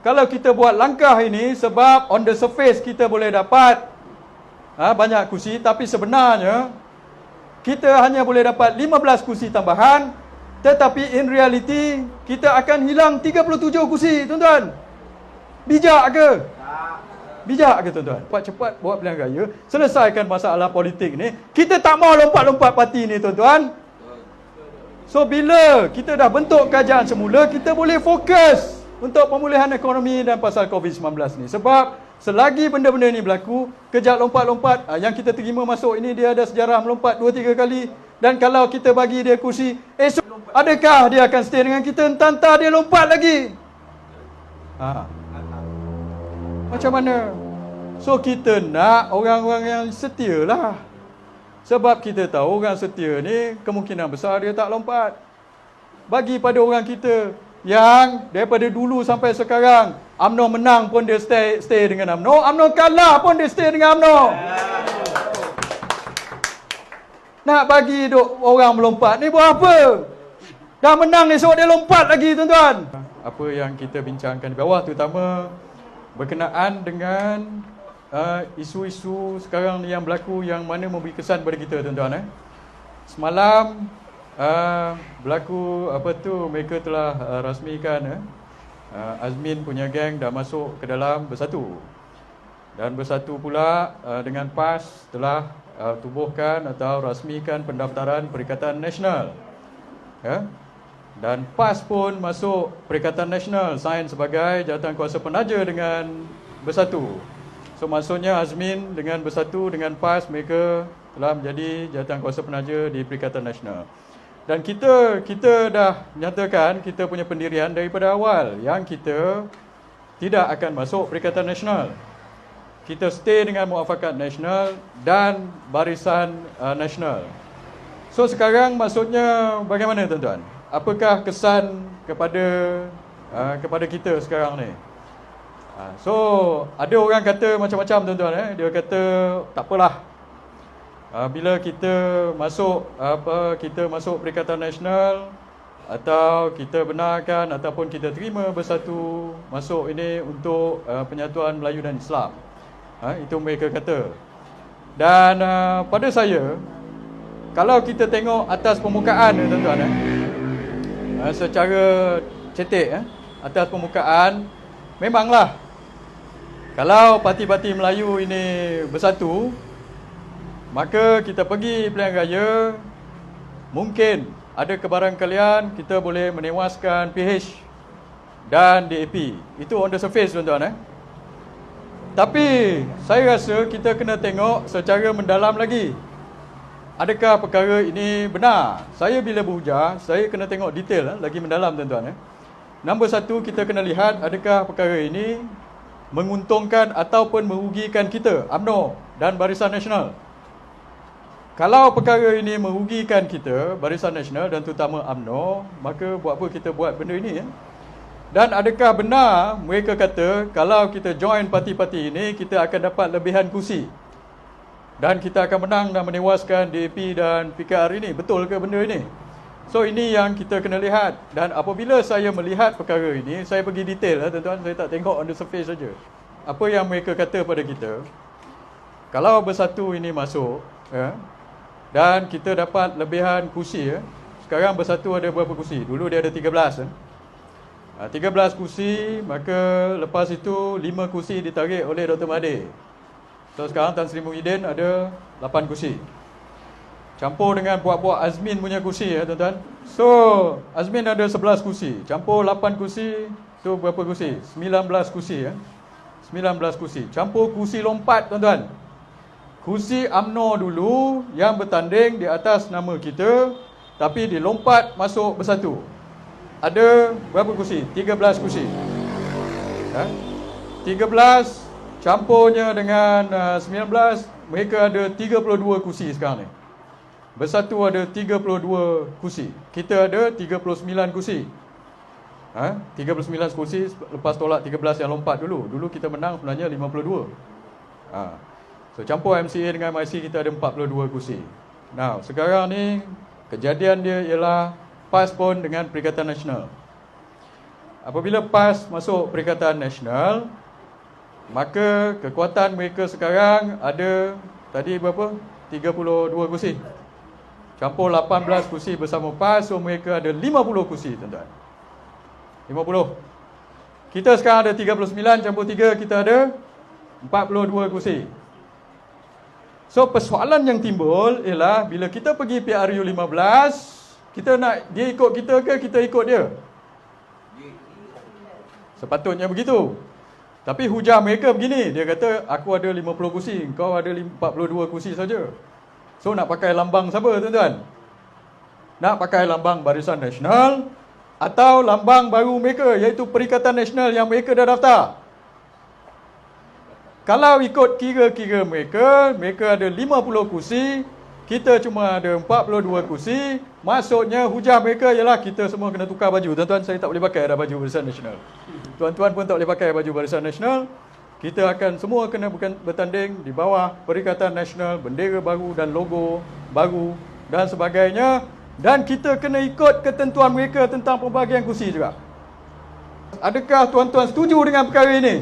kalau kita buat langkah ini, sebab on the surface kita boleh dapat banyak kursi, tapi sebenarnya kita hanya boleh dapat 15 kursi tambahan, tetapi in reality kita akan hilang 37 kursi, tuan-tuan. Bijak ke? Bijak ke, tuan-tuan? Cepat-cepat buat pilihan raya, selesaikan masalah politik ni. Kita tak mau lompat-lompat parti ni, tuan-tuan. So bila kita dah bentuk kerajaan semula, kita boleh fokus untuk pemulihan ekonomi dan pasal COVID-19 ni. Sebab selagi benda-benda ni berlaku, kejap lompat-lompat, yang kita terima masuk ini, dia ada sejarah melompat 2-3 kali. Dan kalau kita bagi dia kursi, esok adakah dia akan stay dengan kita? Entah-entah dia lompat lagi. Macam mana? So kita nak orang-orang yang setia lah. Sebab kita tahu orang setia ni kemungkinan besar dia tak lompat. Bagi pada orang kita yang daripada dulu sampai sekarang, UMNO menang pun dia stay dengan UMNO, UMNO kalah pun dia stay dengan UMNO. Nak bagi orang melompat ni buat apa? Dah menang esok dia lompat lagi, tuan-tuan. Apa yang kita bincangkan di bawah, terutama berkenaan dengan isu-isu sekarang yang berlaku yang mana memberi kesan kepada kita, tuan-tuan. Semalam berlaku mereka telah rasmikan Azmin punya geng dah masuk ke dalam Bersatu. Dan Bersatu pula dengan PAS telah tubuhkan atau rasmikan pendaftaran Perikatan Nasional. Dan PAS pun masuk Perikatan Nasional, sign sebagai jawatankuasa penaja dengan Bersatu. So maksudnya Azmin dengan Bersatu dengan PAS, mereka telah menjadi jawatankuasa penaja di Perikatan Nasional. Dan kita dah nyatakan kita punya pendirian daripada awal yang kita tidak akan masuk Perikatan Nasional. Kita stay dengan Muafakat Nasional dan Barisan Nasional. So sekarang maksudnya bagaimana, tuan-tuan? Apakah kesan kepada kita sekarang ni? So ada orang kata macam-macam, tuan-tuan. Dia kata tak apalah, bila kita masuk Perikatan Nasional, atau kita benarkan ataupun kita terima Bersatu masuk ini untuk penyatuan Melayu dan Islam. Itu mereka kata. Dan pada saya, kalau kita tengok atas permukaan, tuan-tuan, secara cetek, atas permukaan, memanglah kalau parti-parti Melayu ini bersatu, maka kita pergi pilihan raya, mungkin ada kebarangkalian kita boleh menewaskan PH dan DAP. Itu on the surface, tuan-tuan. Tapi saya rasa kita kena tengok secara mendalam lagi. Adakah perkara ini benar? Saya bila berujar, saya kena tengok detail lagi mendalam, tuan-tuan. Nombor satu, kita kena lihat adakah perkara ini menguntungkan ataupun merugikan kita, UMNO dan Barisan Nasional. Kalau perkara ini merugikan kita, Barisan Nasional dan terutama UMNO, maka buat apa kita buat benda ini? Dan adakah benar mereka kata kalau kita join parti-parti ini, kita akan dapat lebihan kursi dan kita akan menang dan menewaskan DAP dan PKR ini? Betul ke benda ini? So ini yang kita kena lihat. Dan apabila saya melihat perkara ini, saya pergi detail, tuan-tuan. Saya tak tengok on the surface saja. Apa yang mereka kata pada kita, kalau Bersatu ini masuk, dan kita dapat lebihan kursi, sekarang Bersatu ada berapa kursi? Dulu dia ada 13. 13 kursi, maka lepas itu 5 kursi ditarik oleh Dr. Mahathir. So sekarang Tan Sri Muhyiddin ada 8 kursi. Campur dengan buat-buat Azmin punya kursi, tuan-tuan. So Azmin ada 11 kursi, campur 8 kursi, tu berapa kursi? 19 kursi. 19 kursi. Campur kursi lompat, tuan-tuan. Kursi UMNO dulu yang bertanding di atas nama kita, tapi dilompat masuk Bersatu. Ada berapa kursi? 13 kursi. 13 campurnya dengan 19, mereka ada 32 kursi sekarang ni. Bersatu ada 32 kursi. Kita ada 39 kursi. 39 kursi lepas tolak 13 yang lompat dulu. Dulu kita menang sebenarnya 52. So campur MCA dengan MIC kita ada 42 kursi. Now, sekarang ni kejadian dia ialah PAS pun dengan Perikatan Nasional. Apabila PAS masuk Perikatan Nasional, maka kekuatan mereka sekarang ada tadi berapa? 32 kursi. Campur 18 kursi bersama PAS, so mereka ada 50 kursi, tuan-tuan. 50. Kita sekarang ada 39 campur 3, kita ada 42 kursi. So persoalan yang timbul ialah bila kita pergi PRU 15, kita nak dia ikut kita ke kita ikut dia? Sepatutnya begitu. Tapi hujah mereka begini, dia kata aku ada 50 kursi, kau ada 42 kursi saja. So nak pakai lambang siapa, tuan-tuan? Nak pakai lambang Barisan Nasional atau lambang baru mereka, iaitu Perikatan Nasional yang mereka dah daftar? Kalau ikut kira-kira mereka, mereka ada 50 kursi, kita cuma ada 42 kursi, maksudnya hujah mereka ialah kita semua kena tukar baju. Tuan-tuan, saya tak boleh pakai dah baju Barisan Nasional. Tuan-tuan pun tak boleh pakai baju Barisan Nasional. Kita akan semua kena bertanding di bawah Perikatan Nasional, bendera baru dan logo baru dan sebagainya. Dan kita kena ikut ketentuan mereka tentang pembahagian kursi juga. Adakah tuan-tuan setuju dengan perkara ini?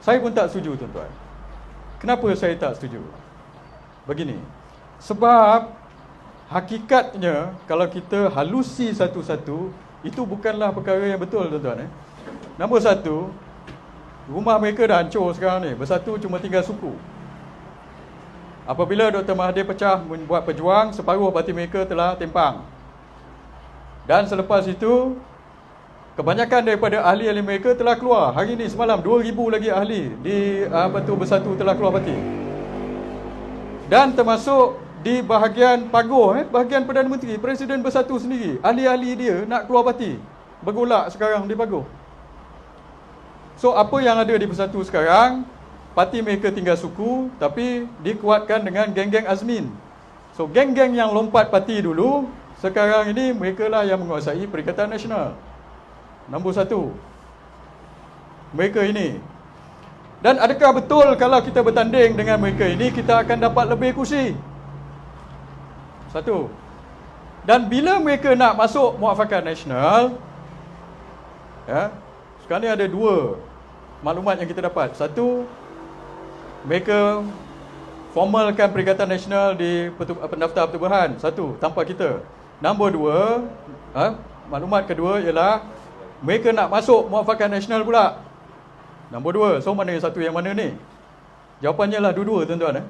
Saya pun tak setuju, tuan-tuan. Kenapa saya tak setuju? Begini, sebab hakikatnya kalau kita halusi satu-satu, itu bukanlah perkara yang betul, tuan-tuan. Nombor satu, rumah mereka dah hancur sekarang ni. Bersatu cuma tinggal suku. Apabila Dr. Mahathir pecah membuat pejuang, separuh parti mereka telah tempang. Dan selepas itu, kebanyakan daripada ahli-ahli mereka telah keluar. Hari ini semalam 2,000 lagi ahli di Bersatu telah keluar parti. Dan termasuk di bahagian Pagoh, bahagian Perdana Menteri, Presiden Bersatu sendiri, ahli-ahli dia nak keluar parti. Bergolak sekarang di Pagoh. So apa yang ada di Bersatu sekarang, parti mereka tinggal suku, tapi dikuatkan dengan geng-geng Azmin. So geng-geng yang lompat parti dulu, sekarang ini mereka lah yang menguasai Perikatan Nasional. Nombor satu, mereka ini. Dan adakah betul kalau kita bertanding dengan mereka ini, kita akan dapat lebih kursi? Satu. Dan bila mereka nak masuk Muafakat Nasional, sekarang ni ada dua maklumat yang kita dapat. Satu, mereka formalkan Perikatan Nasional di pendaftar pertubuhan. Satu, tanpa kita. Nombor dua, maklumat kedua ialah mereka nak masuk Muafakat Nasional pula. Nombor dua. So mana yang satu yang mana ni? Jawapannya lah dua-dua, tuan-tuan.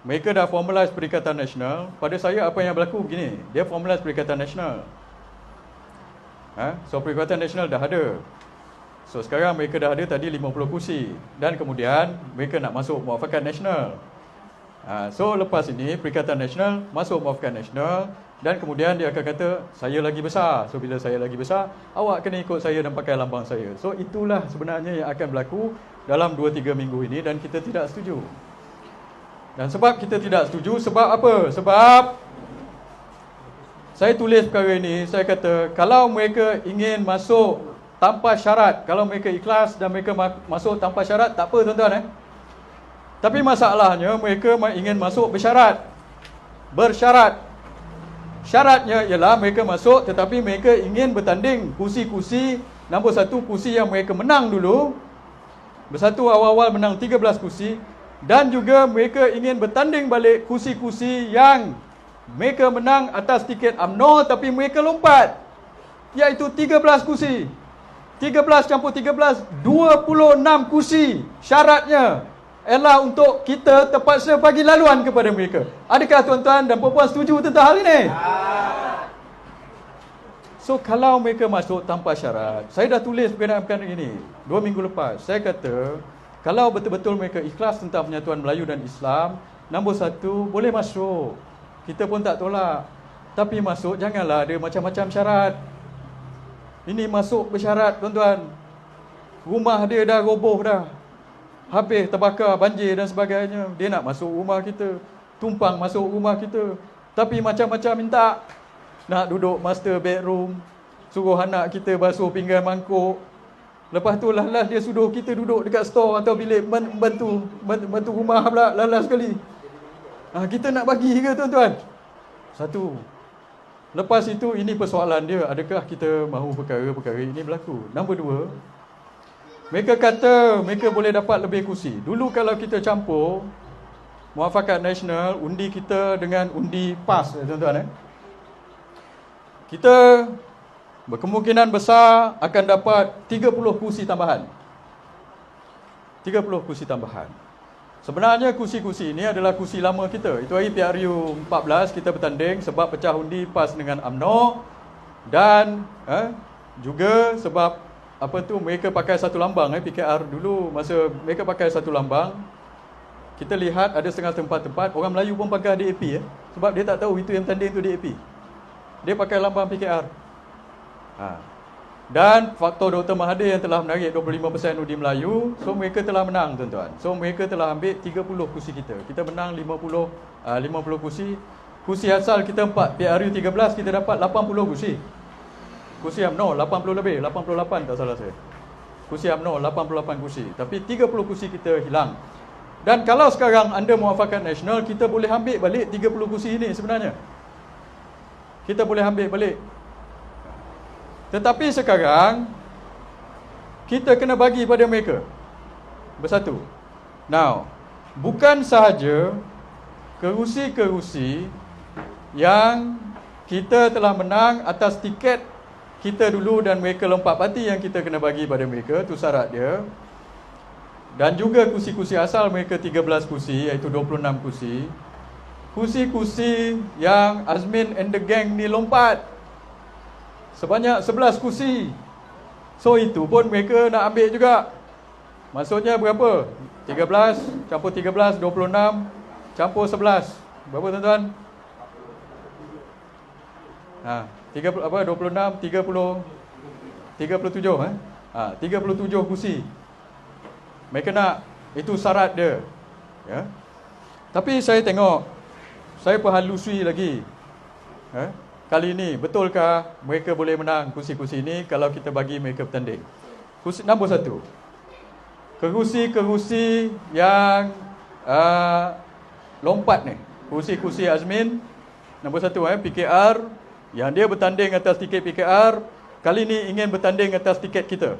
Mereka dah formalize Perikatan Nasional. Pada saya apa yang berlaku begini, dia formalize Perikatan Nasional. So Perikatan Nasional dah ada. So sekarang mereka dah ada tadi 50 kursi. Dan kemudian mereka nak masuk Muafakat Nasional. So lepas ini Perikatan Nasional masuk Muafakat Nasional. Dan kemudian dia akan kata, saya lagi besar. So bila saya lagi besar, awak kena ikut saya dan pakai lambang saya. So itulah sebenarnya yang akan berlaku dalam 2-3 minggu ini. Dan kita tidak setuju. Dan sebab kita tidak setuju, sebab apa? Sebab saya tulis perkara ini, saya kata kalau mereka ingin masuk tanpa syarat, kalau mereka ikhlas dan mereka masuk tanpa syarat, tak apa, tuan-tuan. Tapi masalahnya mereka ingin masuk bersyarat. Bersyarat. Syaratnya ialah mereka masuk tetapi mereka ingin bertanding kursi-kursi. Nombor satu, kursi yang mereka menang dulu. Bersatu awal-awal menang 13 kursi. Dan juga mereka ingin bertanding balik kursi-kursi yang mereka menang atas tiket UMNO tapi mereka lompat, iaitu 13 kursi. 13 campur 13, 26 kursi. Syaratnya ialah untuk kita terpaksa bagi laluan kepada mereka. Adakah tuan-tuan dan puan-puan setuju tentang hal ini? So kalau mereka masuk tanpa syarat, saya dah tulis berkenaan ini 2 minggu lepas. Saya kata kalau betul-betul mereka ikhlas tentang penyatuan Melayu dan Islam, nombor satu, boleh masuk. Kita pun tak tolak. Tapi masuk, janganlah ada macam-macam syarat. Ini masuk bersyarat, tuan-tuan. Rumah dia dah roboh dah. Habis terbakar, banjir dan sebagainya. Dia nak masuk rumah kita. Tumpang masuk rumah kita. Tapi macam-macam minta. Nak duduk master bedroom. Suruh anak kita basuh pinggan mangkuk. Lepas tu lah dia suruh kita duduk dekat store atau bilik bantu rumah pula lah sekali. Kita nak bagi ke, tuan-tuan? Satu. Lepas itu, ini persoalan dia, adakah kita mahu perkara-perkara ini berlaku? Nombor dua, mereka kata mereka boleh dapat lebih kursi. Dulu kalau kita campur Muafakat Nasional, undi kita dengan undi PAS, tuan-tuan, kita berkemungkinan besar akan dapat 30 kursi tambahan. 30 kursi tambahan. Sebenarnya kursi-kursi ini adalah kursi lama kita. Itu hari PRU 14 kita bertanding sebab pecah undi PAS dengan UMNO, dan juga sebab mereka pakai satu lambang. PKR dulu masa mereka pakai satu lambang, kita lihat ada setengah tempat-tempat orang Melayu pun pakai DAP, sebab dia tak tahu itu yang bertanding itu DAP. Dia pakai lambang PKR. Dan faktor Dr. Mahathir yang telah menarik 25% undi Melayu, so mereka telah menang, tuan-tuan. So mereka telah ambil 30 kursi kita. Kita menang 50 kursi. Kursi asal kita 4, PRU 13 kita dapat 80 kursi. Kursi UMNO 80 lebih, 88 tak salah saya. Kursi UMNO 88 kursi. Tapi 30 kursi kita hilang. Dan kalau sekarang anda Muafakat Nasional, kita boleh ambil balik 30 kursi ini sebenarnya. Kita boleh ambil balik. Tetapi sekarang kita kena bagi pada mereka bersatu. Now, bukan sahaja kerusi-kerusi yang kita telah menang atas tiket kita dulu dan mereka lompat parti yang kita kena bagi pada mereka, tu syarat dia. Dan juga kursi-kursi asal mereka 13 kursi, iaitu 26 kursi. Kursi-kursi yang Azmin and the gang ni lompat sebanyak 11 kursi. So itu pun mereka nak ambil juga. Maksudnya berapa? 13 campur 13, 26 campur 11. Berapa, tuan-tuan? 26, 30, 37 37 kursi. Mereka nak, itu syarat dia. Ya. Tapi saya tengok, saya perhalusui lagi. Kali ini, betulkah mereka boleh menang kursi-kursi ini kalau kita bagi mereka bertanding? Kursi nombor 1, kerusi-kerusi yang lompat ni, kursi-kursi Azmin, nombor 1 PKR, yang dia bertanding atas tiket PKR, kali ini ingin bertanding atas tiket kita.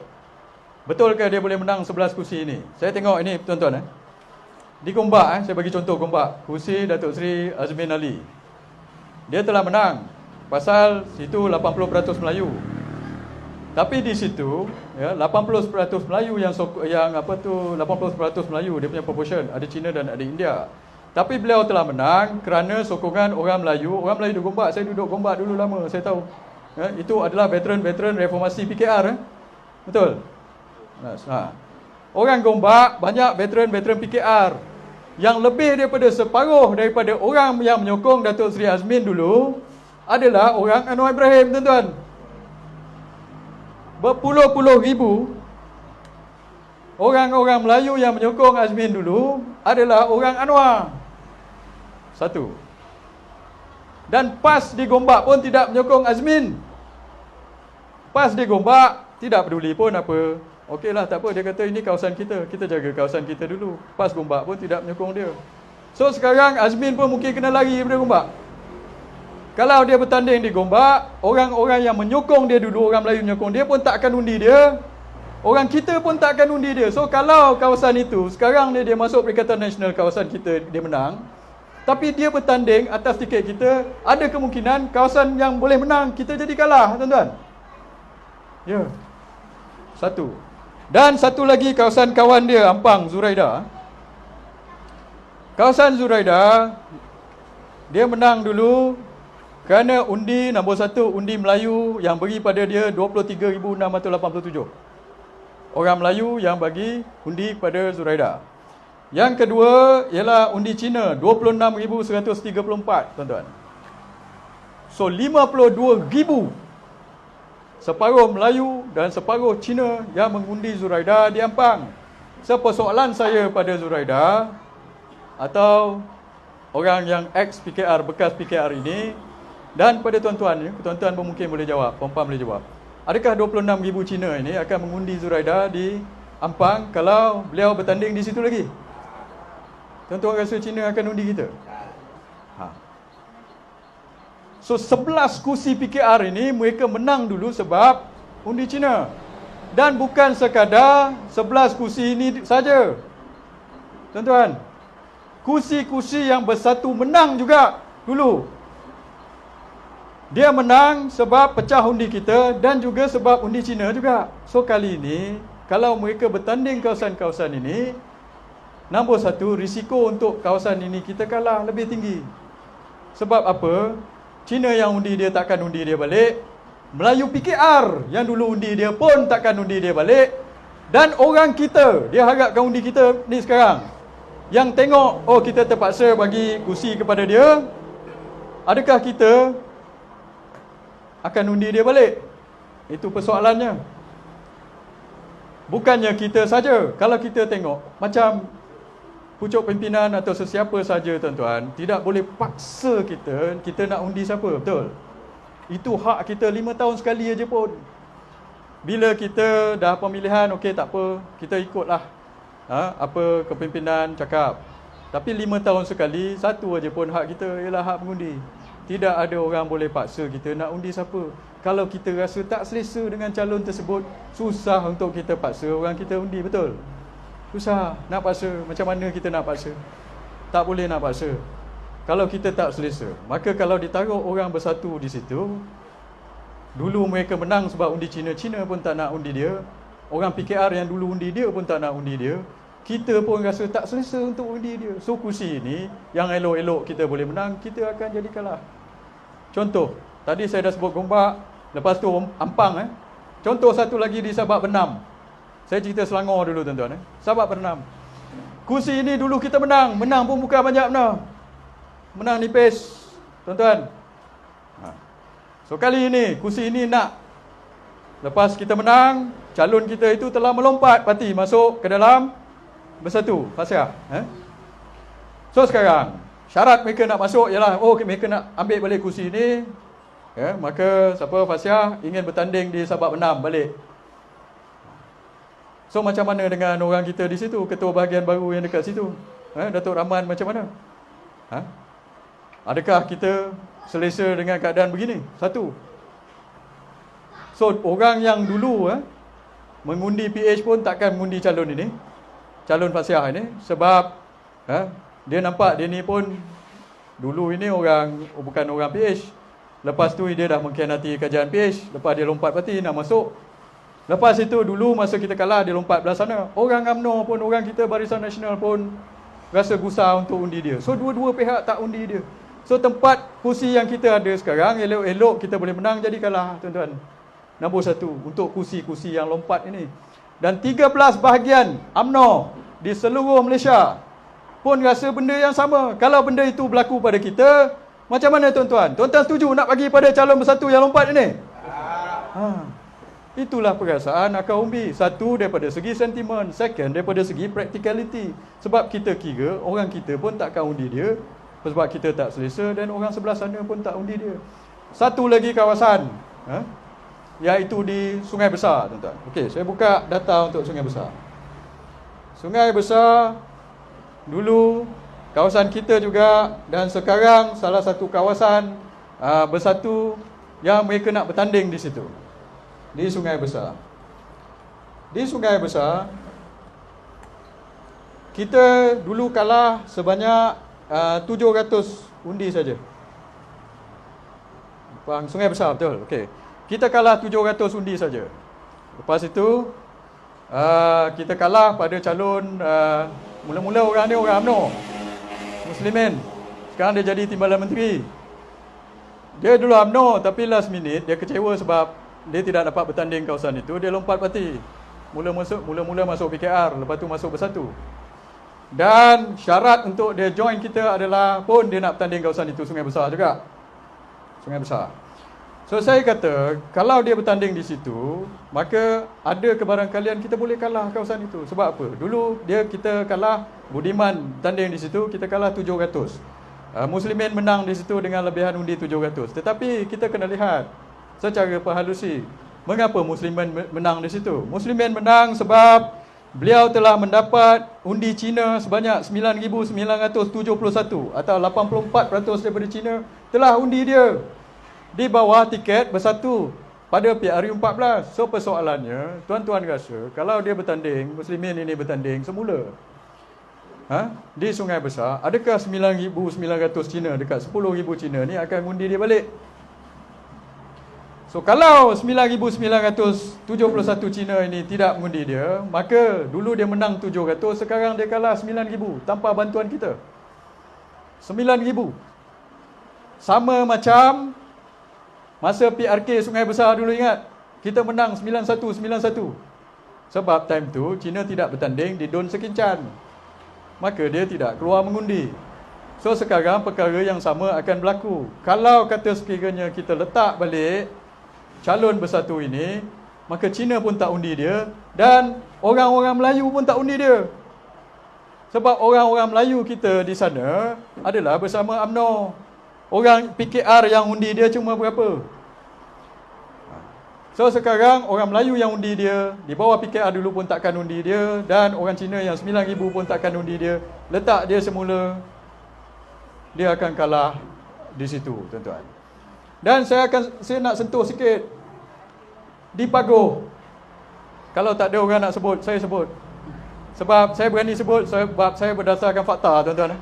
Betulkah dia boleh menang 11 kursi ini? Saya tengok ini, tuan-tuan. Di Gombak, saya bagi contoh Gombak, kursi Datuk Seri Azmin Ali. Dia telah menang. Pasal situ 80% Melayu. Tapi di situ 80% Melayu yang 80% Melayu dia punya proportion, ada Cina dan ada India. Tapi beliau telah menang kerana sokongan orang Melayu di Gombak. Saya duduk Gombak dulu lama, saya tahu. Itu adalah veteran reformasi PKR. Betul? Orang Gombak banyak veteran PKR. Yang lebih daripada separuh daripada orang yang menyokong Datuk Seri Azmin dulu adalah orang Anwar Ibrahim, tuan-tuan. Berpuluh-puluh ribu orang-orang Melayu yang menyokong Azmin dulu adalah orang Anwar. 1. Dan PAS di Gombak pun tidak menyokong Azmin. PAS di Gombak tidak peduli pun apa. Okeylah, tak apa, dia kata ini kawasan kita, kita jaga kawasan kita dulu. PAS Gombak pun tidak menyokong dia. So sekarang Azmin pun mungkin kena lari daripada Gombak. Kalau dia bertanding di Gombak, orang-orang yang menyokong dia dulu, orang Melayu menyokong dia pun tak akan undi dia. Orang kita pun tak akan undi dia. So kalau kawasan itu, sekarang dia masuk Perikatan Nasional kawasan kita, dia menang. Tapi dia bertanding atas tiket kita, ada kemungkinan kawasan yang boleh menang, kita jadi kalah, tuan-tuan. Ya. 1. Dan satu lagi kawasan kawan dia, Ampang, Zuraida. Kawasan Zuraida, dia menang dulu kerana undi nombor 1, undi Melayu yang beri pada dia 23,687. Orang Melayu yang bagi undi kepada Zuraida. Yang kedua ialah undi Cina, 26,134, tuan-tuan. So 52,000. Separuh Melayu dan separuh Cina yang mengundi Zuraida di Ampang. So persoalan saya pada Zuraida atau orang yang ex-PKR, bekas PKR ini, dan pada tuan-tuan pun mungkin boleh jawab, puan-puan boleh jawab. Adakah 26,000 Cina ini akan mengundi Zuraida di Ampang kalau beliau bertanding di situ lagi? Tuan-tuan rasa Cina akan undi kita? So 11 kursi PKR ini mereka menang dulu sebab undi Cina. Dan bukan sekadar 11 kursi ini saja, tuan-tuan. Kursi-kursi yang bersatu menang juga dulu. Dia menang sebab pecah undi kita dan juga sebab undi Cina juga. So kali ini, kalau mereka bertanding kawasan-kawasan ini, nombor satu, risiko untuk kawasan ini kita kalah lebih tinggi. Sebab apa? Cina yang undi dia takkan undi dia balik. Melayu PKR yang dulu undi dia pun takkan undi dia balik. Dan orang kita, dia harapkan undi kita ni sekarang, yang tengok, oh kita terpaksa bagi kursi kepada dia, adakah kita akan undi dia balik? Itu persoalannya. Bukannya kita saja. Kalau kita tengok, macam pucuk pimpinan atau sesiapa saja, tuan-tuan, tidak boleh paksa kita nak undi siapa, betul? Itu hak kita 5 tahun sekali aja pun. Bila kita dah pemilihan, okey tak apa, kita ikutlah apa kepimpinan cakap. Tapi 5 tahun sekali, satu aja pun hak kita ialah hak mengundi. Tidak ada orang boleh paksa kita nak undi siapa. Kalau kita rasa tak selesa dengan calon tersebut, susah untuk kita paksa orang kita undi, betul? Susah nak paksa. Macam mana kita nak paksa? Tak boleh nak paksa kalau kita tak selesa. Maka kalau ditaruh orang bersatu di situ, dulu mereka menang sebab undi Cina, Cina pun tak nak undi dia. Orang PKR yang dulu undi dia pun tak nak undi dia. Kita pun rasa tak selesa untuk undi dia. So kursi ini, yang elok-elok kita boleh menang, kita akan jadi kalah. Contoh, tadi saya dah sebut Gombak, lepas tu Ampang. Contoh satu lagi di Sabak Bernam. Saya cerita Selangor dulu, tuan-tuan. Sabak Bernam. Kursi ini dulu kita menang. Menang pun bukan banyak benar. Menang nipis, tuan-tuan. So kali ini, kursi ini nak. Lepas kita menang, calon kita itu telah melompat parti masuk ke dalam Bersatu, Fasiah. So sekarang, syarat mereka nak masuk ialah, oh mereka nak ambil balik kursi ini. Maka siapa Fasiah ingin bertanding di Sabak Bernam balik. So macam mana dengan orang kita di situ, ketua bahagian baru yang dekat situ? Datuk Rahman macam mana? Adakah kita selesa dengan keadaan begini? Satu. So orang yang dulu mengundi PH pun takkan mengundi calon ini, calon Fasiah ini, sebab dia nampak dia ni pun dulu ini bukan orang PH. Lepas tu dia dah mengkhianati kajian PH. Lepas dia lompat parti nak masuk. Lepas itu dulu masa kita kalah, dia lompat belah sana. Orang UMNO pun, orang kita Barisan Nasional pun rasa gusar untuk undi dia. So dua-dua pihak tak undi dia. So tempat kursi yang kita ada sekarang, elok-elok kita boleh menang jadi kalah, tuan-tuan. Nombor satu untuk kursi-kursi yang lompat ini. Dan 13 bahagian UMNO di seluruh Malaysia pun rasa benda yang sama. Kalau benda itu berlaku pada kita, macam mana, tuan-tuan? Tuan-tuan setuju nak bagi pada calon bersatu yang lompat ini? Itulah perasaan akar umbi. Satu, daripada segi sentimen. Second, daripada segi practicality. Sebab kita kira orang kita pun takkan undi dia, sebab kita tak selesa, dan orang sebelah sana pun tak undi dia. Satu lagi kawasan, iaitu di Sungai Besar, tuan-tuan. Okey, saya buka data untuk Sungai Besar. Sungai Besar dulu kawasan kita juga, dan sekarang salah satu kawasan bersatu yang mereka nak bertanding di situ, di Sungai Besar. Di Sungai Besar kita dulu kalah sebanyak 700 undi saja. Sungai Besar, betul. Okey. Kita kalah 700 undi saja. Lepas itu kita kalah pada calon mula-mula orang ni orang UMNO, Muslimin. Sekarang dia jadi timbalan menteri. Dia dulu UMNO, tapi last minute dia kecewa sebab dia tidak dapat bertanding kawasan itu. Dia lompat parti. Mula-mula masuk PKR, lepas tu masuk Bersatu. Dan syarat untuk dia join kita adalah pun dia nak bertanding kawasan itu, Sungai Besar juga. Sungai Besar. So saya kata, kalau dia bertanding di situ, maka ada kebarangkalian kita boleh kalah kawasan itu. Sebab apa? Dulu kita kalah, Budiman tanding di situ, kita kalah 700. Muslimin menang di situ dengan lebihan undi 700. Tetapi kita kena lihat secara perhalusi, mengapa Muslimin menang di situ? Muslimin menang sebab beliau telah mendapat undi Cina sebanyak 9,971 atau 84% daripada Cina telah undi dia. di bawah tiket bersatu pada PRU14. So persoalannya, tuan-tuan rasa kalau dia bertanding, Muslimin ini bertanding semula di Sungai Besar, adakah 9,900 Cina dekat 10,000 Cina ni akan undi dia balik? So kalau 9,971 Cina ini tidak mengundi dia, maka dulu dia menang 700, sekarang dia kalah 9,000 tanpa bantuan kita. 9,000. Sama macam masa PRK Sungai Besar dulu, ingat? Kita menang 91. Sebab time tu Cina tidak bertanding di Don Sekincan, maka dia tidak keluar mengundi. So sekarang perkara yang sama akan berlaku. Kalau kata sekiranya kita letak balik calon bersatu ini, maka Cina pun tak undi dia dan orang-orang Melayu pun tak undi dia. Sebab orang-orang Melayu kita di sana adalah bersama UMNO. Orang PKR yang undi dia cuma berapa? So sekarang orang Melayu yang undi dia, di bawah PKR dulu pun takkan undi dia, dan orang Cina yang 9,000 pun takkan undi dia. Letak dia semula, dia akan kalah di situ, tuan-tuan. Dan saya nak sentuh sikit di Pagoh. Kalau tak ada orang nak sebut, saya sebut. Sebab saya berani sebut, sebab saya berdasarkan fakta, tuan-tuan.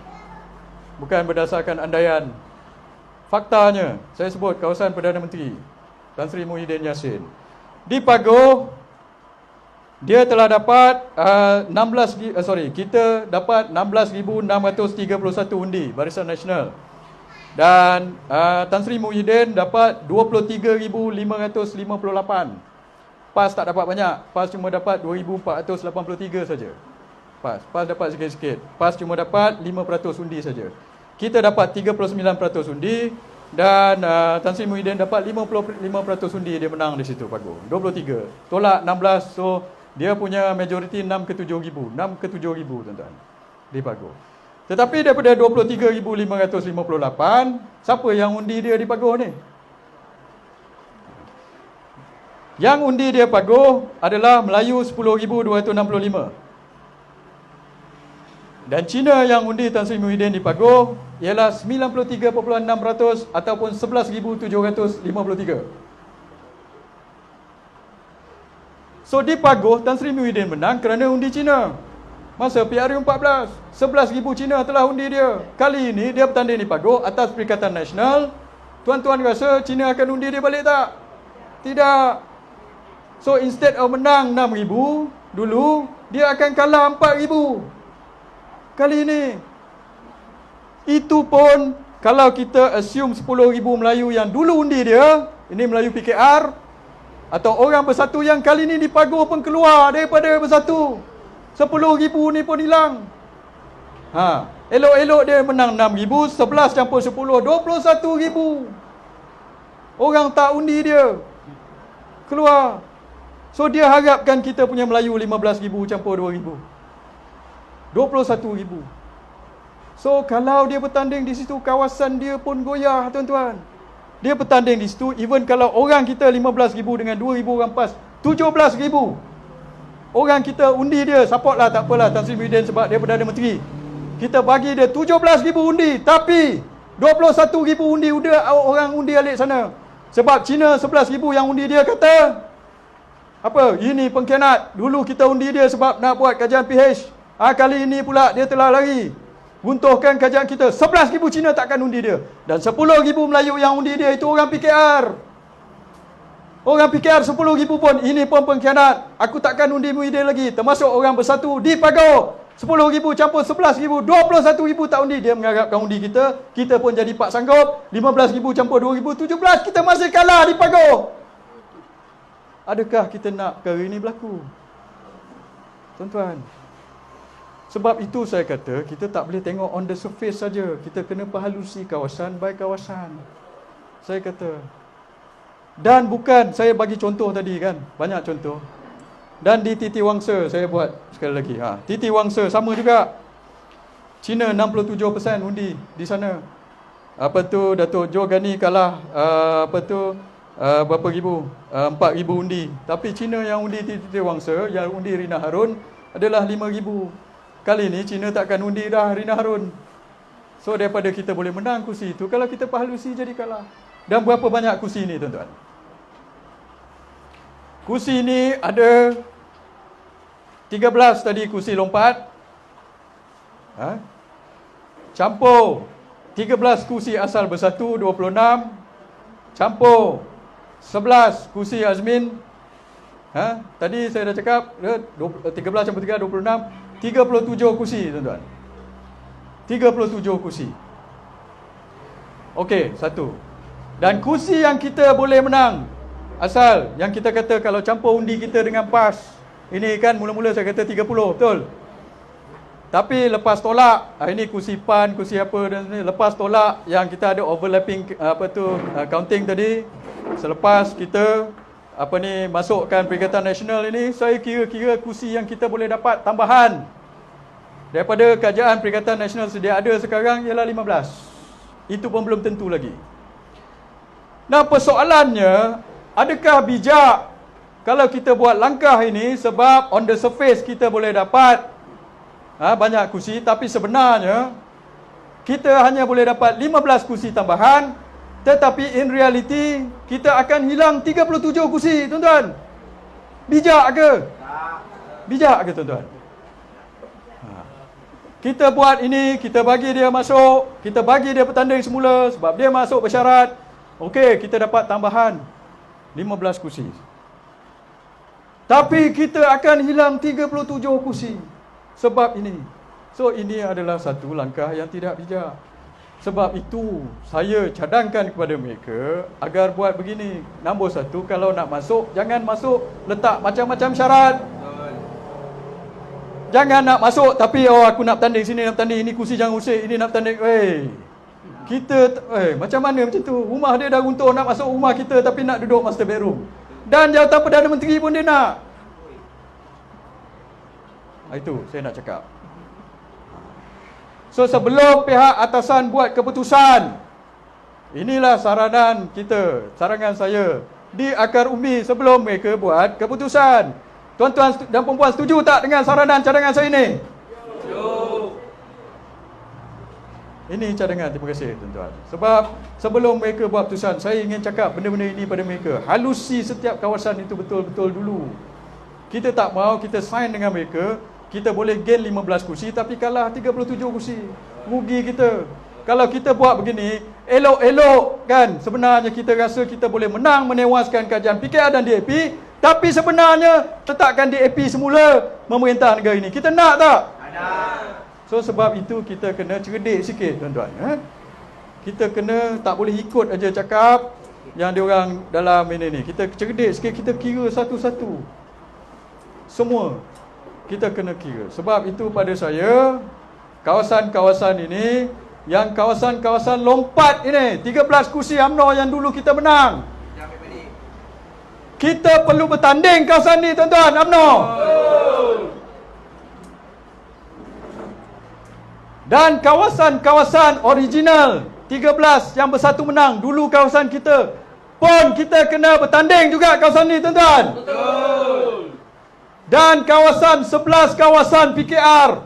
Bukan berdasarkan andaian. Faktanya, saya sebut kawasan Perdana Menteri Tan Sri Muhyiddin Yassin. Di Pagoh, dia telah dapat kita dapat 16,631 undi Barisan Nasional. Dan Tan Sri Muhyiddin dapat 23,558. PAS tak dapat banyak. PAS cuma dapat 2,483 saja. PAS dapat sikit-sikit. PAS cuma dapat 5% undi saja. Kita dapat 39% undi dan Tan Sri Muhyiddin dapat 55% undi, dia menang di situ Pagoh. 23 tolak 16, so dia punya majoriti 6 ke 7,000, 6 ke 7,000, tuan-tuan, di Pagoh. Tetapi daripada 23,558, siapa yang undi dia di Pagoh ni? Yang undi dia Pagoh adalah Melayu 10,265. Dan Cina yang undi Tan Sri Muhyiddin di Pagoh ialah 93.6% ataupun 11,753. So di Pagoh Tan Sri Muhyiddin menang kerana undi Cina. Masa PRU14, 11,000 Cina telah undi dia. Kali ini dia bertanding di Pagoh atas Perikatan Nasional. Tuan-tuan rasa Cina akan undi dia balik tak? Tidak. So instead of menang 6,000 dulu, dia akan kalah 4,000 kali ini. Itu pun kalau kita assume 10,000 Melayu yang dulu undi dia, ini Melayu PKR, atau orang bersatu yang kali ini di Pagoh pun keluar daripada bersatu, 10,000 ni pun hilang. Elok-elok dia menang 6,000, 11 campur 10, 21,000 orang tak undi dia keluar. So dia harapkan kita punya Melayu 15,000 campur 2,000, 21,000. So kalau dia bertanding di situ, kawasan dia pun goyah, tuan-tuan. Dia bertanding di situ, even kalau orang kita 15,000 dengan 2,000 orang PAS, 17,000 orang kita undi dia. Support lah, tak apalah Tan Sri Muhyiddin sebab dia Perdana Menteri, kita bagi dia 17,000 undi. Tapi 21,000 undi orang undi alik sana. Sebab Cina 11,000 yang undi dia kata apa? Ini pengkhianat. Dulu kita undi dia sebab nak buat kajian PH. Kali ini pula dia telah lari, runtuhkan kajian kita. 11,000 Cina takkan undi dia. Dan 10,000 Melayu yang undi dia itu orang PKR. Orang PKR 10,000 pun, ini pun pengkhianat. Aku takkan undi Muhyiddin lagi. Termasuk orang bersatu di Pagoh. 10,000 campur 11,000, 21,000 tak undi. Dia mengharapkan undi kita. Kita pun jadi pak sanggup. 15,000 campur 2,000, 17. Kita masih kalah di Pagoh. Adakah kita nak perkara ini berlaku, tuan-tuan? Sebab itu saya kata, kita tak boleh tengok on the surface saja. Kita kena perhalusi kawasan by kawasan, saya kata. Dan bukan, saya bagi contoh tadi kan, banyak contoh. Dan di Titi Wangsa saya buat sekali lagi. Titi Wangsa sama juga. Cina 67% undi di sana. Datuk Jo Ghani kalah berapa ribu? 4,000 undi. Tapi Cina yang undi Titi Wangsa, yang undi Rina Harun adalah 5,000. Kali ini Cina takkan undi dah Rina Harun. So daripada kita boleh menang kursi itu, kalau kita perhalusi jadi kalah. Dan berapa banyak kursi ini, tuan-tuan? Kursi ini ada 13 tadi kursi lompat. Campur 13 kursi asal bersatu, 26. Campur 11 kursi Azmin. Tadi saya dah cakap 13 campur 3, 26. 37 kursi, tuan-tuan. 37 kursi. Okey, satu. Dan kursi yang kita boleh menang, asal yang kita kata kalau campur undi kita dengan PAS, ini kan mula-mula saya kata 30, betul? Tapi lepas tolak, ini kursi PAN, kursi apa dan lepas tolak yang kita ada overlapping counting tadi, selepas kita masukkan Perikatan Nasional ini, saya kira-kira kursi yang kita boleh dapat tambahan daripada kajian Perikatan Nasional sedia ada sekarang ialah 15. Itu pun belum tentu lagi. Nah, persoalannya, adakah bijak kalau kita buat langkah ini sebab on the surface kita boleh dapat banyak kursi, tapi sebenarnya kita hanya boleh dapat 15 kursi tambahan, tetapi in reality kita akan hilang 37 kursi, tuan-tuan. Bijak ke? Bijak ke, tuan-tuan? Kita buat ini, kita bagi dia masuk, kita bagi dia bertanding semula sebab dia masuk bersyarat. Okey, kita dapat tambahan 15 kursi. Tapi kita akan hilang 37 kursi sebab ini. So, ini adalah satu langkah yang tidak bijak. Sebab itu, saya cadangkan kepada mereka agar buat begini. Nombor satu, kalau nak masuk, jangan masuk letak macam-macam syarat. Jangan nak masuk tapi aku nak bertanding sini, nak bertanding ini, kursi jangan usik, ini nak bertanding. Macam mana macam tu? Rumah dia dah runtuh, nak masuk rumah kita tapi nak duduk master bedroom. Dan jawatan Perdana Menteri pun dia nak. Itu saya nak cakap. So, sebelum pihak atasan buat keputusan, inilah saranan kita, sarangan saya di akar umbi sebelum mereka buat keputusan. Tuan-tuan dan perempuan setuju tak dengan saranan cadangan saya ini? Setuju. Ini cadangan, terima kasih tuan-tuan. Sebab sebelum mereka buat keputusan, saya ingin cakap benda-benda ini pada mereka. Halusi setiap kawasan itu betul-betul dulu. Kita tak mahu kita sign dengan mereka, kita boleh gain 15 kursi tapi kalah 37 kursi. Rugi kita. Kalau kita buat begini, elok-elok kan, sebenarnya kita rasa kita boleh menang menewaskan kajian PKR dan DAP, tapi sebenarnya letakkan DAP semula memerintah negara ini. Kita nak tak? Nak. So, sebab itu kita kena cerdik sikit, tuan-tuan. Kita kena tak boleh ikut aja cakap yang diorang dalam ini. Kita cerdik sikit, kita kira satu-satu. Semua kita kena kira. Sebab itu pada saya, kawasan-kawasan ini, yang kawasan-kawasan lompat ini, 13 kursi UMNO yang dulu kita menang, kita perlu bertanding kawasan ini, tuan-tuan, UMNO. Dan kawasan-kawasan original 13 yang bersatu menang dulu kawasan kita pun kita kena bertanding juga kawasan ini, tuan-tuan. Dan kawasan 11 kawasan PKR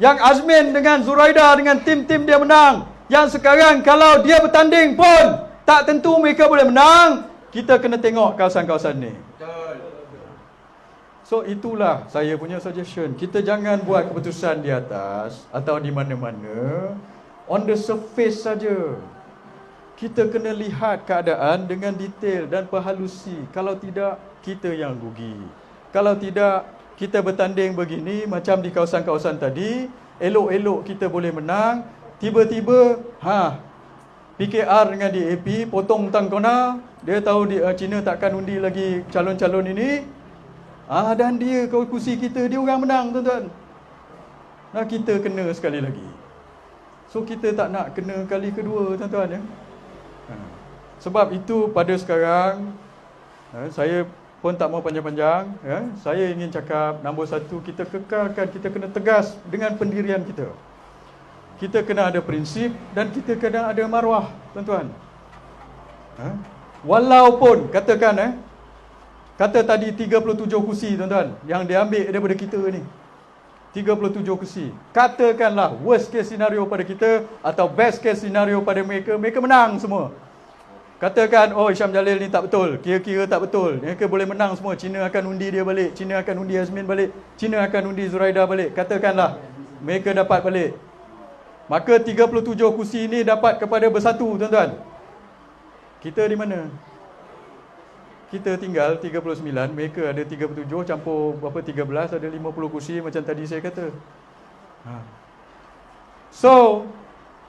yang Azmin dengan Zuraida dengan tim-tim dia menang, yang sekarang kalau dia bertanding pun tak tentu mereka boleh menang, kita kena tengok kawasan-kawasan ni. So, itulah saya punya suggestion. Kita jangan buat keputusan di atas atau di mana-mana on the surface saja. Kita kena lihat keadaan dengan detail dan perhalusi. Kalau tidak, kita yang rugi. Kalau tidak, kita bertanding begini macam di kawasan-kawasan tadi, elok-elok kita boleh menang, tiba-tiba PKR dengan DAP potong hutang kona, dia tahu China takkan undi lagi calon-calon ini. Dan dia kursi kita, dia orang menang, tuan-tuan. Nah, kita kena sekali lagi. So, kita tak nak kena kali kedua, tuan-tuan, ya. Sebab itu pada sekarang, saya pun tak mau panjang-panjang, ya. Saya ingin cakap, nombor satu, kita kekalkan, kita kena tegas dengan pendirian kita. Kita kena ada prinsip dan kita kena ada maruah, tuan-tuan. Walaupun, katakan, kata tadi 37 kursi, tuan-tuan, yang diambil daripada kita ni. 37 kursi. Katakanlah worst case scenario pada kita atau best case scenario pada mereka, mereka menang semua. Katakan, oh Hisham Jalil ni tak betul, kira-kira tak betul, mereka boleh menang semua, Cina akan undi dia balik, Cina akan undi Azmin balik, Cina akan undi Zuraida balik. Katakanlah mereka dapat balik, maka 37 kursi ini dapat kepada bersatu, tuan-tuan. Kita di mana? Kita tinggal 39, mereka ada 37 campur berapa 13, ada 50 kursi macam tadi saya kata. So,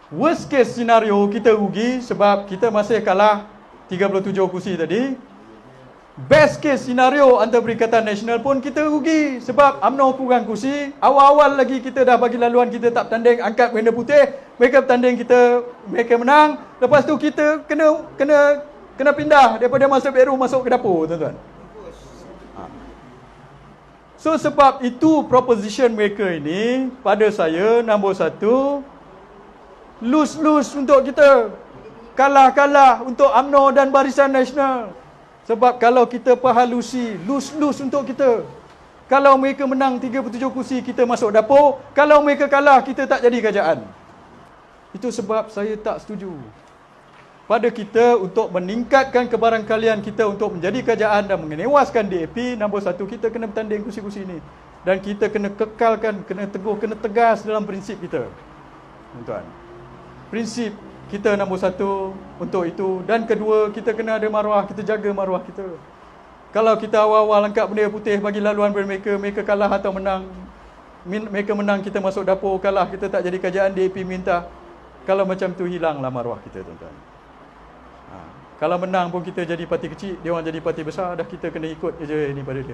worst case scenario kita rugi sebab kita masih kalah 37 kursi tadi. Best case scenario antara Perikatan Nasional pun kita rugi sebab UMNO kurang kursi. Awal-awal lagi kita dah bagi laluan, kita tak bertanding, angkat bendera putih, mereka bertanding, mereka menang. Lepas tu kita kena pindah daripada masuk bedroom masuk ke dapur, tuan-tuan. So sebab itu proposition mereka ini pada saya nombor 1, lose-lose untuk kita, kalah-kalah untuk UMNO dan Barisan Nasional. Sebab kalau kita perhalusi, lose-lose untuk kita. Kalau mereka menang 37 kursi, kita masuk dapur. Kalau mereka kalah, kita tak jadi kerajaan. Itu sebab saya tak setuju. Pada kita untuk meningkatkan kebarangkalian kita untuk menjadi kerajaan dan mengenewaskan DAP, nombor 1, kita kena bertanding kursi-kursi ini. Dan kita kena kekalkan, kena teguh, kena tegas dalam prinsip kita. Tuan-tuan. Prinsip kita nombor 1 untuk itu. Dan kedua, kita kena ada maruah, kita jaga maruah kita. Kalau kita awal-awal angkat bendera putih bagi laluan pada mereka, mereka kalah atau menang, mereka menang, kita masuk dapur, kalah, kita tak jadi kerajaan, DAP minta. Kalau macam tu, hilanglah maruah kita, tuan-tuan. Kalau menang pun kita jadi parti kecil, dia orang jadi parti besar, dah kita kena ikut je ini pada dia.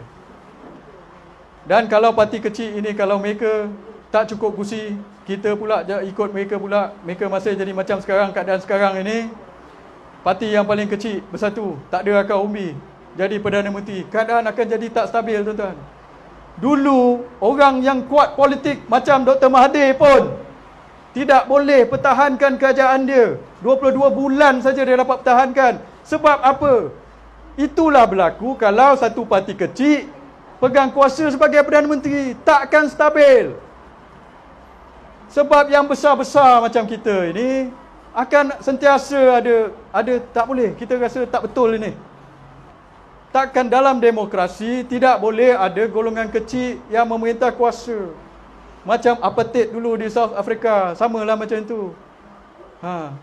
Dan kalau parti kecil ini, kalau mereka tak cukup kursi, kita pula ikut mereka pula, mereka masih jadi macam sekarang, keadaan sekarang ini, parti yang paling kecil bersatu, tak ada akal umbi, jadi Perdana Menteri, keadaan akan jadi tak stabil, tuan-tuan. Dulu, orang yang kuat politik macam Dr. Mahathir pun tidak boleh pertahankan kerajaan dia. 22 bulan saja dia dapat pertahankan. Sebab apa? Itulah berlaku kalau satu parti kecil pegang kuasa sebagai Perdana Menteri, takkan stabil. Sebab yang besar-besar macam kita ini akan sentiasa ada tak boleh, kita rasa tak betul ini. Takkan dalam demokrasi tidak boleh ada golongan kecil yang memerintah kuasa. Macam apartheid dulu di South Africa, samalah macam itu.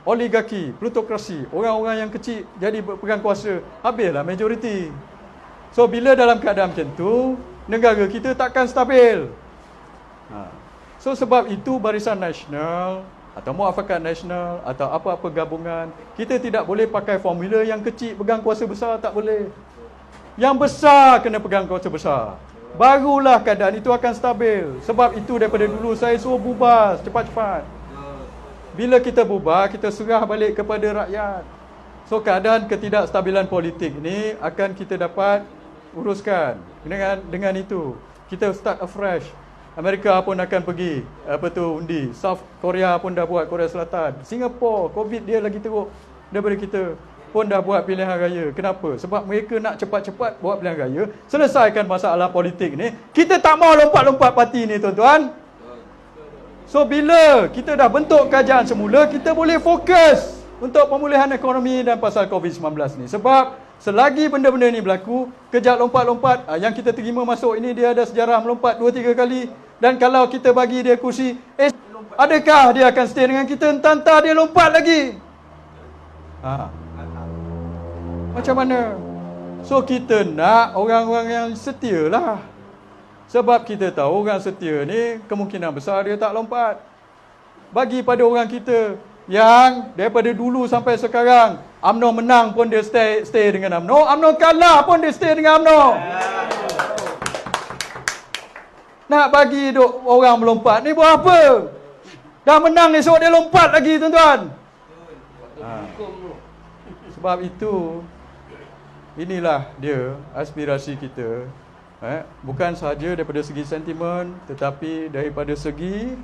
Oligarki, plutokrasi, orang-orang yang kecil jadi pegang kuasa, habislah majoriti. So bila dalam keadaan macam tu, negara kita takkan stabil. So sebab itu Barisan Nasional atau Muafakat Nasional atau apa-apa gabungan, kita tidak boleh pakai formula yang kecil pegang kuasa besar, tak boleh. Yang besar kena pegang kuasa besar, barulah keadaan itu akan stabil. Sebab itu daripada dulu saya suruh bubar cepat-cepat. Bila kita bubar, kita serah balik kepada rakyat. So keadaan ketidakstabilan politik ni akan kita dapat uruskan dengan itu. Kita start afresh. Amerika pun akan pergi undi. South Korea pun dah buat, Korea Selatan. Singapura, COVID dia lagi teruk daripada kita, pun dah buat pilihan raya. Kenapa? Sebab mereka nak cepat-cepat buat pilihan raya, selesaikan masalah politik ni. Kita tak mau lompat-lompat parti ni, tuan-tuan. So bila kita dah bentuk kerajaan semula, kita boleh fokus untuk pemulihan ekonomi dan pasal COVID-19 ni. Sebab selagi benda-benda ni berlaku, kejap lompat-lompat, yang kita terima masuk ini, dia ada sejarah melompat 2-3 kali. Dan kalau kita bagi dia kursi, adakah dia akan stay dengan kita? Entah-entah dia lompat lagi. Macam mana? So kita nak orang-orang yang setia lah. Sebab kita tahu orang setia ni kemungkinan besar dia tak lompat. Bagi pada orang kita yang daripada dulu sampai sekarang, UMNO menang pun dia stay dengan UMNO, UMNO kalah pun dia stay dengan UMNO. Nak bagi orang melompat ni buat apa? Dah menang esok dia lompat lagi, tuan-tuan. Sebab itu, inilah dia aspirasi kita. Bukan sahaja daripada segi sentimen, tetapi daripada segi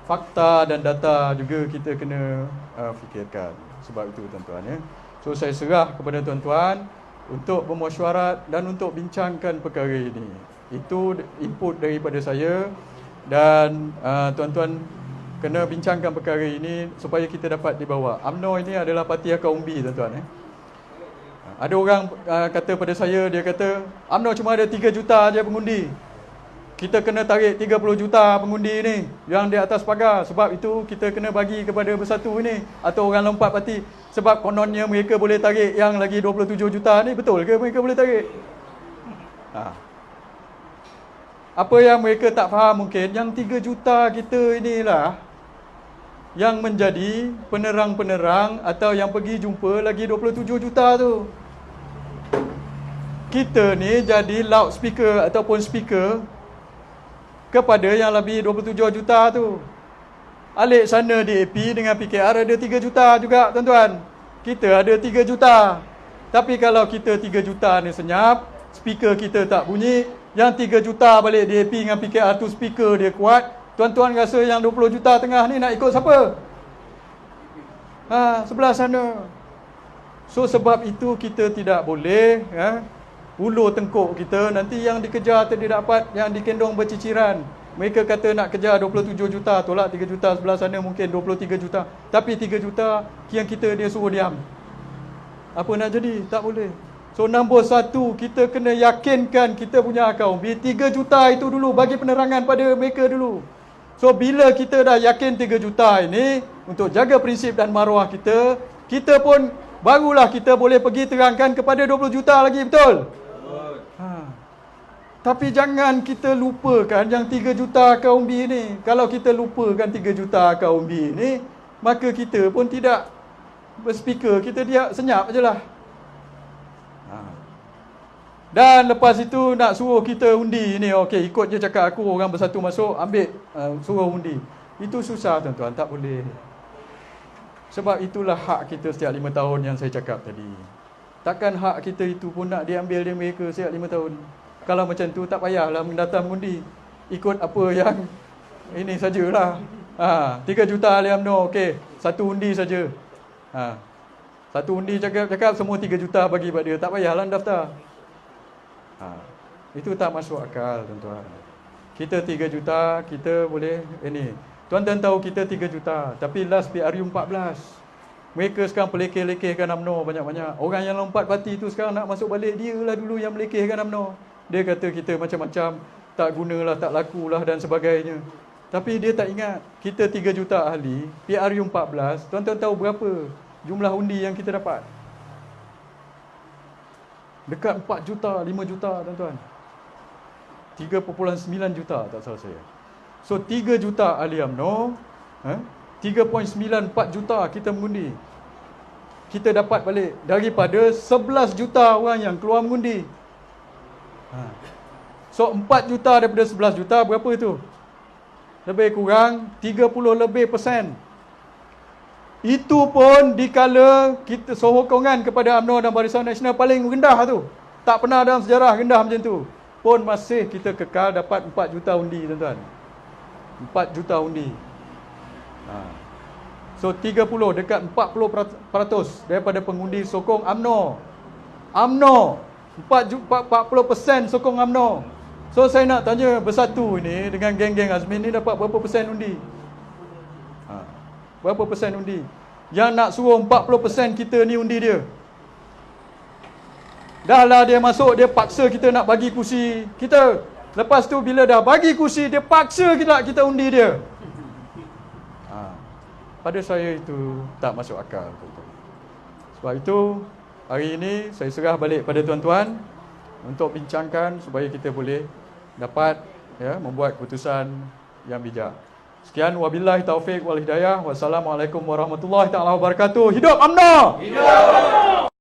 fakta dan data juga kita kena fikirkan. Sebab itu, tuan-tuan, ya. So saya serah kepada tuan-tuan untuk bermesyuarat dan untuk bincangkan perkara ini. Itu input daripada saya. Dan tuan-tuan kena bincangkan perkara ini supaya kita dapat dibawa. UMNO ini adalah parti akar umbi, tuan-tuan. Ada orang kata pada saya, dia kata UMNO cuma ada 3 juta aja pengundi. Kita kena tarik 30 juta pengundi ni yang di atas pagar. Sebab itu kita kena bagi kepada Bersatu ini atau orang lompat parti. Sebab kononnya mereka boleh tarik yang lagi 27 juta ni. Betul ke mereka boleh tarik? Apa yang mereka tak faham mungkin, yang 3 juta kita inilah yang menjadi penerang-penerang atau yang pergi jumpa lagi 27 juta tu. Kita ni jadi loudspeaker ataupun speaker kepada yang lebih 27 juta tu. Alik sana DAP dengan PKR ada 3 juta juga, tuan-tuan. Kita ada 3 juta. Tapi kalau kita 3 juta ni senyap, speaker kita tak bunyi, yang 3 juta balik DAP dengan PKR tu speaker dia kuat, tuan-tuan rasa yang 20 juta tengah ni nak ikut siapa? Sebelah sana. So sebab itu kita tidak boleh ulur tengkuk kita, nanti yang dikejar tidak dapat, yang dikendong berciciran. Mereka kata nak kejar 27 juta, tolak 3 juta, sebelah sana mungkin 23 juta. Tapi 3 juta yang kita dia suruh diam. Apa nak jadi? Tak boleh. So nombor 1, kita kena yakinkan kita punya akaun 3 juta itu dulu, bagi penerangan pada mereka dulu. So bila kita dah yakin 3 juta ini, untuk jaga prinsip dan maruah kita, kita pun barulah kita boleh pergi terangkan kepada 20 juta lagi, betul? Tapi jangan kita lupakan yang 3 juta akaun B ini. Kalau kita lupakan 3 juta akaun B ini, maka kita pun tidak berspeaker, kita dia senyap je lah. Dan lepas itu nak suruh kita undi ni, okey, ikut je cakap aku, orang Bersatu masuk, ambil suruh undi. Itu susah, tuan-tuan, tak boleh. Sebab itulah hak kita setiap 5 tahun yang saya cakap tadi. Takkan hak kita itu pun nak diambil dari mereka setiap 5 tahun. Kalau macam tu tak payahlah mendatang undi. Ikut apa yang ini sajalah. 3 juta ahli UMNO, okey, 1 undi saja. 1 undi cakap semua 3 juta bagi pada dia, tak payahlah daftar. Itu tak masuk akal, tuan-tuan. Kita 3 juta, kita boleh ini. Tuan-tuan tahu kita 3 juta, tapi last PRU 14. Mereka sekarang pelekeh-lekehkan UMNO banyak-banyak. Orang yang lompat parti tu sekarang nak masuk balik, dia lah dulu yang melekehkan UMNO. Dia kata kita macam-macam, tak gunalah, tak lakulah dan sebagainya. Tapi dia tak ingat, kita 3 juta ahli, PRU 14, tuan-tuan tahu berapa jumlah undi yang kita dapat? Dekat 4 juta, 5 juta, tuan-tuan. 3.9 juta, tak salah saya. So 3 juta ahli UMNO, 3.94 juta kita mengundi. Kita dapat balik daripada 11 juta orang yang keluar mengundi. So 4 juta daripada 11 juta, berapa itu? Lebih kurang 30 lebih persen. Itu pun dikala kita sokongan kepada UMNO dan Barisan Nasional paling rendah tu. Tak pernah dalam sejarah rendah macam tu. Pun masih kita kekal dapat 4 juta undi, tuan-tuan. 4 juta undi. So 30 dekat 40% daripada pengundi sokong UMNO. UMNO 40% sokong UMNO. So saya nak tanya Bersatu ini dengan geng-geng Azmin ni dapat berapa persen undi? Berapa persen undi? Yang nak suruh 40% kita ni undi dia. Dah lah dia masuk, dia paksa kita nak bagi kursi kita. Lepas tu bila dah bagi kursi, dia paksa kita undi dia. Pada saya itu tak masuk akal. Sebab itu hari ini saya serah balik pada tuan-tuan untuk bincangkan supaya kita boleh dapat membuat keputusan yang bijak. Sekian, wabillahi taufik wal hidayah. Wassalamualaikum warahmatullahi taala wabarakatuh. Hidup UMNO! Hidup!